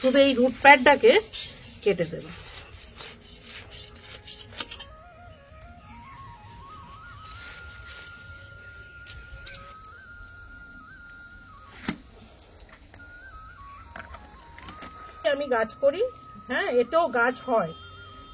শুধু এই রুট প্যাডটাকে কেটে দেব। আমি গাছ করি, হ্যাঁ এতেও গাছ হয়,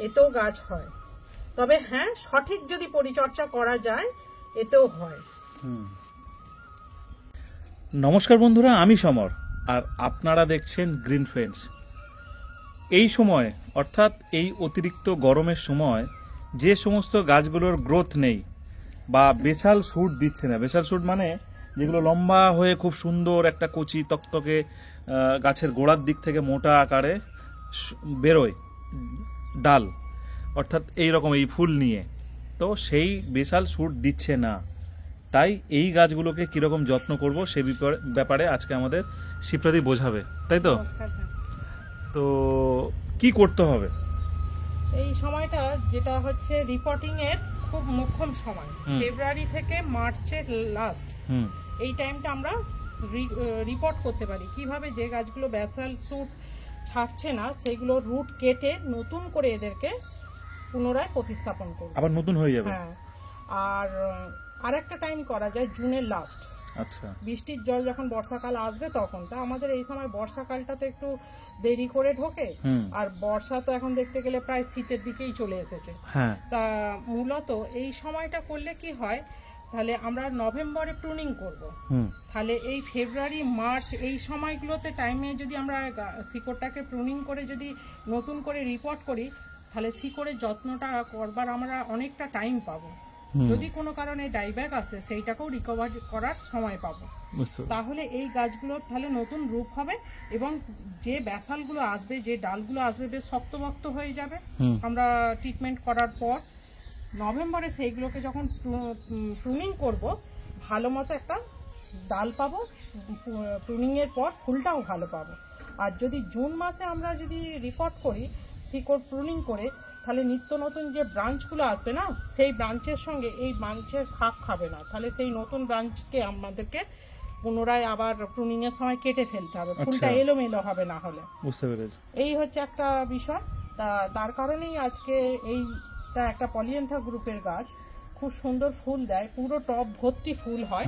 এতেও গাছ হয়, তবে হ্যাঁ সঠিক যদি পরিচর্যা করা যায় এতেও হয়। নমস্কার বন্ধুরা, আমি সমর আর আপনারা দেখছেন গ্রিন ফ্রেন্ডস। এই সময় অর্থাৎ এই অতিরিক্ত গরমের সময় যে সমস্ত গাছগুলোর গ্রোথ নেই বা বেসাল শুট দিচ্ছে না, বেসাল শুট মানে যেগুলো লম্বা হয়ে খুব সুন্দর একটা কচি তকতকে গাছের গোড়ার দিক থেকে মোটা আকারে বেরোয় ডাল, অর্থাৎ এই রকম এই ফুল নিয়ে, তো সেই বেসাল শুট দিচ্ছে না। তাই এই গাছগুলোকে কিরকম যত্ন করব সে ব্যাপারে আজকে আমাদের শিপ্রাদি বোঝাবে, তাই তো? তো কি করতে হবে এই সময়টা, যেটা হচ্ছে রিপোর্টিং এর খুব মোক্ষম সময়, ফেব্রুয়ারি থেকে মার্চের লাস্ট, এই টাইমটা আমরা রিপোর্ট করতে পারি কিভাবে যে গাছগুলো বেসাল শুট ছাড়ছে না সেগুলো রুট কেটে নতুন করে এদেরকে পুনরায় প্রতিস্থাপন করব, আবার নতুন হয়ে যাবে। হ্যাঁ, আর আরেকটা টাইম করা যায় জুনের লাস্ট। আচ্ছা, বৃষ্টির জল যখন বর্ষাকাল আসবে তখন, তা আমাদের এই সময় বর্ষাকালটা তো একটু দেরি করে ঢোকে, আর বর্ষা তো এখন দেখতে গেলে প্রায় শীতের দিকেই চলে এসেছে। তা মূলত এই সময়টা করলে কি হয়, তাহলে আমরা নভেম্বরে প্রুনিং করব, তাহলে এই ফেব্রুয়ারি মার্চ এই সময়গুলোতে টাইমে যদি আমরা শিকড়টাকে প্রুনিং করে যদি নতুন করে রিপোর্ট করি, তাহলে শিকড়ের যত্নটা করবার আমরা অনেকটা টাইম পাবো। যদি কোনো কারণে ডাইব্যাক আসে সেইটাকেও রিকভার করার সময় পাবো, তাহলে এই গাছগুলো তাহলে নতুন রূপ হবে এবং যে ব্যাসালগুলো আসবে, যে ডালগুলো আসবে বেশ শক্তভক্ত হয়ে যাবে। আমরা ট্রিটমেন্ট করার পর নভেম্বরে সেইগুলোকে যখন প্রুনিং করব, ভালো মতো একটা ডাল পাবো, প্রুনিংয়ের পর ফুলটাও ভালো পাবো। আর যদি জুন মাসে আমরা যদি রিপোর্ট করি শিকড় প্রুনিং করে, তাহলে নিত্য নতুন যে ব্রাঞ্চগুলো আসবে না, সেই ব্রাঞ্চের সঙ্গে এই ব্রাঞ্চের খাপ খাবে না, তাহলে সেই নতুন ব্রাঞ্চকে আমাদেরকে পুনরায় আবার প্রুনিং এর সময় কেটে ফেলতে হবে, ফুলটা এলোমেলো হবে না হলে। বুঝতে পেরেছি, এই হচ্ছে একটা বিষয়। তার কারণেই আজকে এইটা একটা পলিএন্থা গ্রুপের গাছ, খুব সুন্দর ফুল দেয়, পুরো টপ ভর্তি ফুল হয়,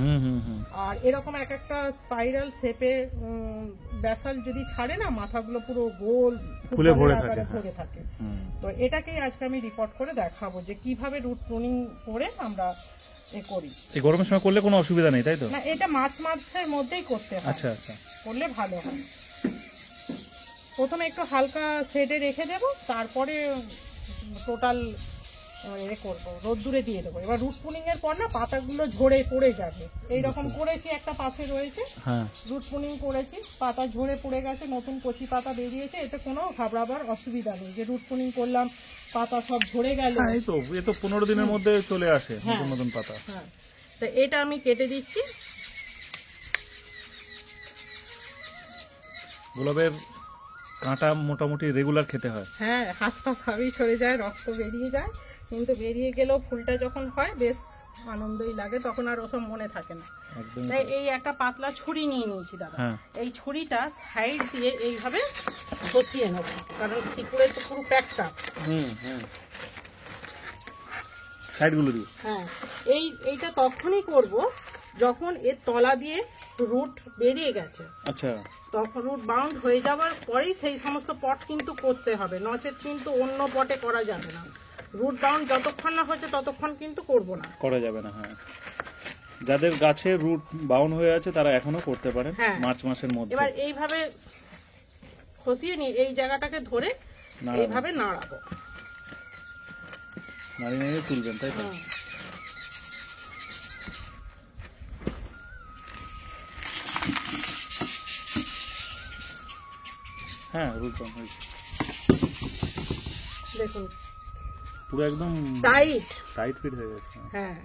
আর এরকম এক একটা স্পাইরাল শেপের ব্যাসাল যদি ছাড়ে না, মাথাগুলো পুরো গোল ফুলে ভরে থাকে। তো এটাকেই আজকে আমি রিপোর্ট করে দেখাবো যে কিভাবে রুট প্রুনিং করে আমরা করি। এই গরমের সময় করলে কোনো অসুবিধা নেই, তাই তো? না, এটা মার্চ মাসের মধ্যেই করতে হয়। আচ্ছা আচ্ছা, করলে ভালো হয়। প্রথমে একটু হালকা শেডে রেখে দেব, তারপরে টোটাল করবো, রোদ্দুরে দিয়ে দেবো। এবার রুট পুনিং এর পর না পাতাগুলো ঝরে পড়ে যাবে, এইরকম করেছি, একটা পাশে রয়েছে রুট পুনিং করেছি, পাতা ঝরে পড়ে গেছে, নতুন কচি পাতা বেরিয়েছে, এতে কোনো ঘাবড়াবার অসুবিধা নেই যে রুট পুনিং করলাম পাতা সব ঝরে গেল। এই তো 15 দিনের মধ্যে চলে আসে নতুন নতুন পাতা। হ্যাঁ, তো এটা আমি কেটে দিচ্ছি। গোলাপের কাঁটা মোটামুটি রেগুলার খেতে হয়, হ্যাঁ, হাত পা সবই ছড়ে যায়, রক্ত বেরিয়ে যায়, কিন্তু বেরিয়ে গেলেও ফুলটা যখন হয় বেশ আনন্দই লাগে, তখন আর ওসব মনে থাকে না। তাই এই একটা পাতলা ছুরি নিয়ে নিয়েছি দাদা, এই ছুরিটা সাইড দিয়ে এইভাবে বসিয়ে নেব, কারণ শিকড়ে তো পুরো প্যাকটা সাইডগুলো দিয়ে। হ্যাঁ, এইটা তখনই করব যখন এর তলা দিয়ে রুট বেরিয়ে গেছে। আচ্ছা, তখন রুট বাউন্ড হয়ে যাওয়ার পরেই সেই সমস্ত পট কিন্তু করতে হবে, নচেত কিন্তু অন্য পটে করা যাবে না। রুট বাউন্ড যতক্ষণ না হচ্ছে ততক্ষণ কিন্তু করব না, করা যাবে না। হ্যাঁ, যাদের গাছে রুট বাউন্ড হয়ে আছে তারা এখনো করতে পারেন মার্চ মাসের মধ্যে। এবার এইভাবে খসিয়ে নিয়ে এই জায়গাটাকে ধরে এইভাবে নাড়াবো, নাড়িয়ে তুলবেন, তাই তো? হ্যাঁ, রুট বাউন্ড হয়েছে, দেখুন পুরো একদম টাইট ফিট হয়ে গেছে। হ্যাঁ,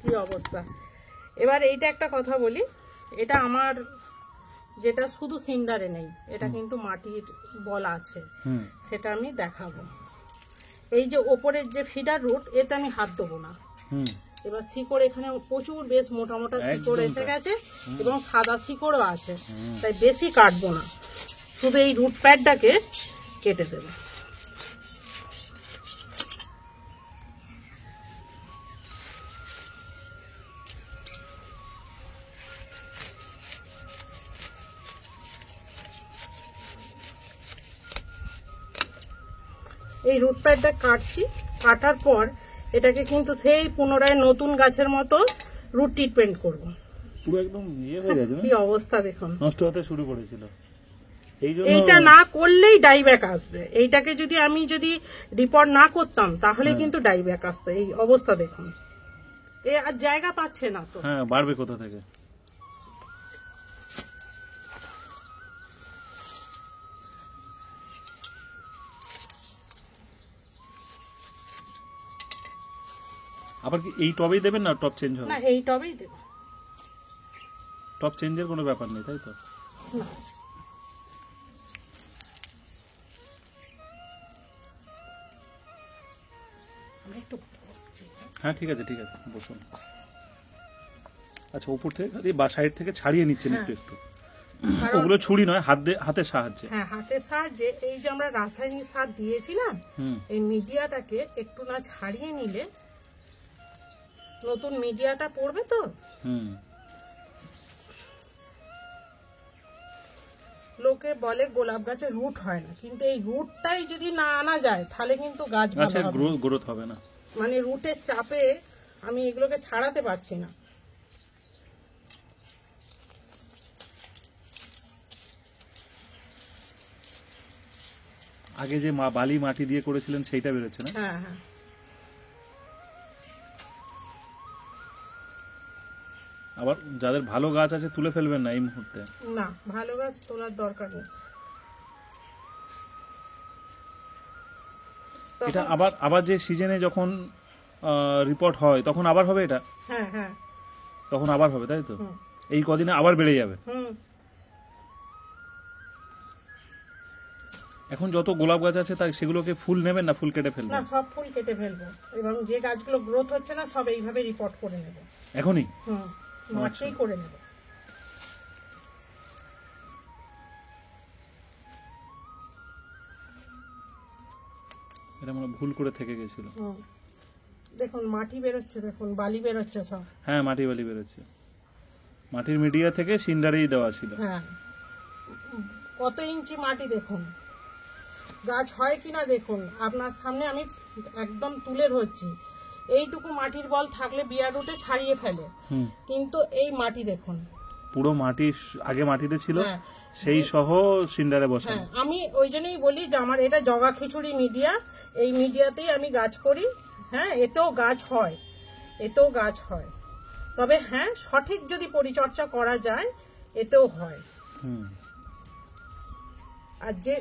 কি অবস্থা। এবার এইটা একটা কথা বলি, এটা আমার যেটা শুধু সিন্ডারে নেই, এটা কিন্তু মাটির বলা আছে, সেটা আমি দেখাবো। এই যে ওপরের যে ফিডার রুট, এতে আমি হাত দেবো না। এবার শিকড় এখানে প্রচুর বেশ মোটা মোটা শিকড় এসে গেছে এবং সাদা শিকড়ও আছে, তাই বেশি কাটবো না। শুধু এই রুট প্যাডটাকে কেটে দেবে। এই রুট প্যাডটা কাটছি, কাটার পর এটাকে কিন্তু সেই পুনরায় নতুন গাছের মতো রুট ট্রিটমেন্ট করব। পুরো একদম ইয়ে হয়ে গেছে, কি অবস্থা দেখুন, নষ্ট হতে শুরু করেছিল। এইটা না করলেই ডাইব্যাক আসবে। এইটাকে যদি আমি রিপোর্ট না করতাম তাহলে কিন্তু ডাইব্যাক আসতো। এই অবস্থা দেখুন, এ আর জায়গা পাচ্ছে না তো। হ্যাঁ, বাড়বে কোথা থেকে? আবার কি এই টবেই দেবেন না টপ চেঞ্জ হবে? না, এই টবেই দেব। টপ চেঞ্জের কোনো ব্যাপার নেই, তাই তো? না, হ্যাঁ ঠিক আছে, ঠিক আছে, বসুন। আচ্ছা, উপর থেকে বা সাইড থেকে ছাড়িয়ে নিচ্ছেন একটু একটু, ওগুলো ছুরি নয়, হাতের সাহায্যে? হ্যাঁ, হাতের সাহায্যে। এই যে আমরা রাসায়নিক সার দিয়েছিলাম, এই মিডিয়াটাকে একটু না ছাড়িয়ে নিলে নতুন মিডিয়াটা পড়বে তো। লোকে বলে গোলাপ গাছে রুট হয় না, কিন্তু এই রুটটাই যদি না আনা যায় তাহলে কিন্তু গাছ গ্রোথ হবে না। মানে রুটের চাপে আমি এগুলোকে ছাড়াতে পারছি না। আগে যে বালি মাটি দিয়ে করেছিলেন সেইটা বেরোচ্ছে না? হ্যাঁ হ্যাঁ। আবার যাদের ভালো গাছ আছে তুলে ফেলবেন না এই মুহূর্তে। না, ভালো গাছ তোলার দরকার নেই। এটা আবার যে সিজনে যখন রিপোর্ট হয় তখন আবার হবে এটা? হ্যাঁ হ্যাঁ, তখন আবার হবে, তাই তো? এই কদিনে আবার বেড়ে যাবে। এখন যত গোলাপ গাছ আছে তাই সেগুলোকে ফুল নেবেন না ফুল কেটে ফেলবেন? না, সব ফুল কেটে ফেলবো এবং যে গাছগুলো গ্রোথ হচ্ছে না সব এইভাবে রিপোর্ট করে নেব এখনই। মাঠেই করে নেব। এটা মনে ভুল করে থেকে গেছিল। দেখুন মাটি বেরোচ্ছে, দেখুন বালি বেরোচ্ছে সব। হ্যাঁ, মাটি বালি বেরোচ্ছে। মাটির মিডিয়া থেকে সিন্ডারেই দেওয়া ছিল। হ্যাঁ, কত ইঞ্চি মাটি দেখুন, গাছ হয় কিনা দেখুন। আপনার সামনে আমি একদম তুলে ধরছি। এইটুকু মাটির বল থাকলে বিয়ার রুটে ছাড়িয়ে ফেলে, কিন্তু এই মাটি দেখুন, পুরো মাটি আগে মাটিতে ছিল, সেই সহ সিন্ডারে বসানো। আমি ওই জন্যই বলি যে আমার এটা জগা খিচুড়ি মিডিয়া, এই মিডিয়াতেই আমি গাছ করি। হ্যাঁ, এতেও গাছ হয়, এতেও গাছ হয়। তবে হ্যাঁ, সঠিক যদি পরিচর্যা করা যায় এতেও হয়। আর যে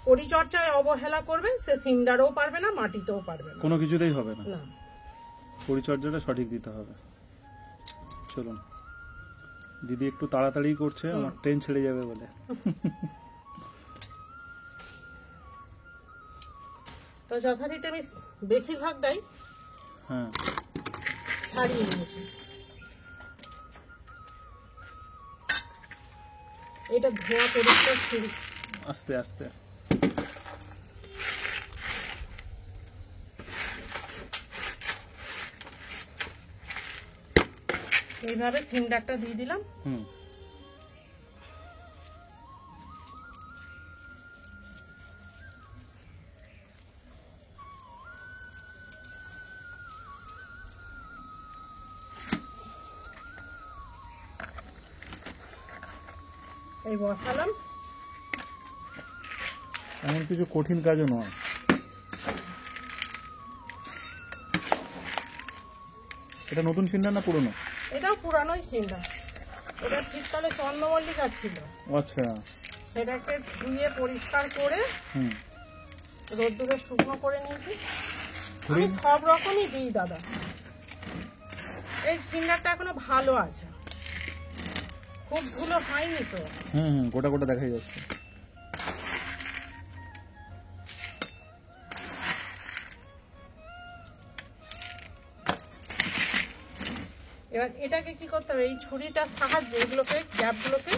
পরিচর্যায় অবহেলা করবে সে সিন্ডারও পারবে না, মাটিতেও পারবে না, কোনো কিছুতেই হবে না। পরিচর্যাটা সঠিক দিতে হবে। চলুন, দিদি একটু তাড়াতাড়ি করছে, আমার ট্রেন ছেড়ে যাবে বলে। তো যথারীতি আমি বেশিরভাগটাই ছাড়িয়ে নিয়েছি। এটা ধোয়া পরিষ্কার শুরু আস্তে আস্তে। এইভাবে সিন্ডারটা দিয়ে দিলাম। এই বসালাম। এমন কিছু কঠিন কাজও নয়। এটা নতুন সিন্ডার না পুরনো? এটাও পুরানোই সিন্ডার। এটা শীতকালে চন্দ্রমল্লিকা ছিল। আচ্ছা, সেটাকে ধুয়ে পরিষ্কার করে রোদ্দুরে শুকনো করে নিয়েছি। আমি সব রকমই দিই দাদা। এই সিন্ডারটা এখনো ভালো আছে, খুব ধুলো হয়নি তো। গোটা গোটা দেখা যাচ্ছে। এবার এটাকে কি করতে হবে, এই ছুরিটার সাহায্যে এগুলোকে গ্যাপগুলোকে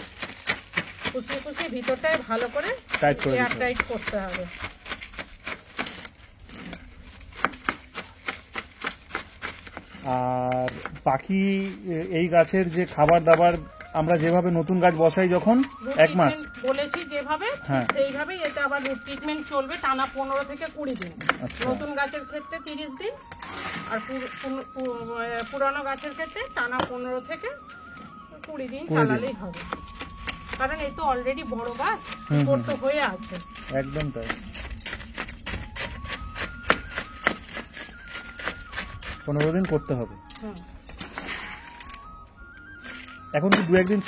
কুচিয়ে কুচিয়ে ভিতরটায় ভালো করে এয়ার টাইট করতে হবে। আর বাকি এই গাছের যে খাবার দাবার আমরা যেভাবে নতুন গাছ বসাই যখন 1 মাস বলেছি যেভাবে সেইভাবেই এটা আবার রুট ট্রিটমেন্ট চলবে টানা 15 থেকে 20 দিন। নতুন গাছের ক্ষেত্রে 30 দিন আর পুরানো গাছের ক্ষেত্রে টানা 15 থেকে 20 দিন চালালেই হবে, কারণ এই তো অলরেডি বড় গাছ শিকড় তো হয়ে আছে। একদম তাই। 15 দিন করতে হবে। এখন কি 2-1 দিন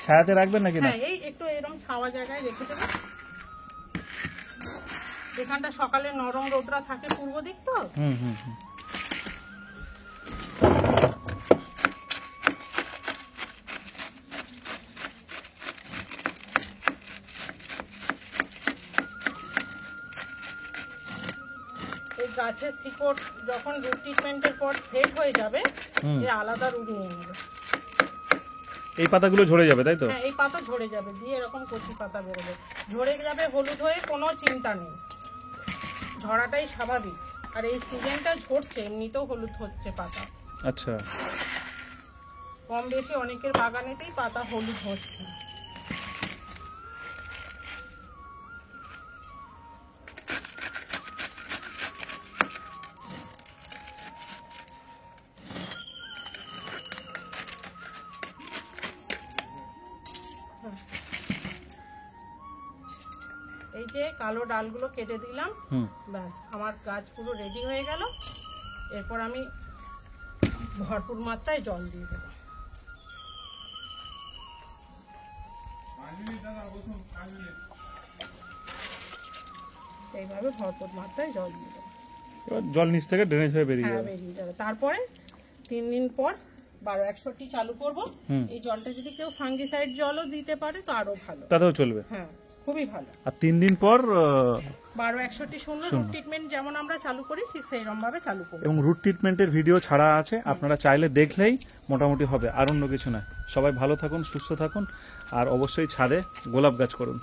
ছায়াতে রাখবেন নাকি না? হ্যাঁ, এই একটু এরকম ছাওয়া জায়গায় রেখে দেবেন। এখানটা সকালে নরম রোদরা থাকে পূর্ব দিক তো। এই গাছের শিকড় যখন রুট ট্রিটমেন্টের পর সেট হয়ে যাবে, এর আলাদা রুট নিয়ে নেবে। এই পাতাগুলো ঝরে যাবে তাই তো? হ্যাঁ, এই পাতা ঝরে যাবে, দিয়ে এরকম কচি পাতা বেরোবে, ঝরে যাবে হলুদ হয়ে, কোনো চিন্তা নেই, ঝরাটাই স্বাভাবিক। আর এই সিজনটা ঝরছে, এমনিতেও হলুদ হচ্ছে পাতা। আচ্ছা, কম বেশি অনেকের বাগানেতেই পাতা হলুদ হচ্ছে। এই যে কালো ডালগুলো কেটে দিলাম, ব্যাস আমার গাছ পুরো রেডি হয়ে গেল। এরপর আমি ভরপুর মাত্রায় জল দিয়ে দেবো। এইভাবে ভরপুর মাত্রায় জল দিয়ে দেবো। জল নিচ থেকে ড্রেনেজ হয়ে বেরিয়ে যাবে। তারপরে 3 দিন পর 1261 চালু করব। এই জলটা যদি কেউ ফাঙ্গিসাইড জলও দিতে পারে তো আরো ভালো, তাতেও চলবে। হ্যাঁ, খুবই ভালো। আর 3 দিন পর 1261 রুট ট্রিটমেন্ট যেমন আমরা চালু করি ঠিক সেইরকম ভাবে চালু করব। এবং রুট ট্রিটমেন্টের ভিডিও ছাড়া আছে, আপনারা চাইলে দেখলেই মোটামুটি হবে, আর অন্য কিছু নয়। সবাই ভালো থাকুন, সুস্থ থাকুন, আর অবশ্যই ছাদে গোলাপ গাছ করুন।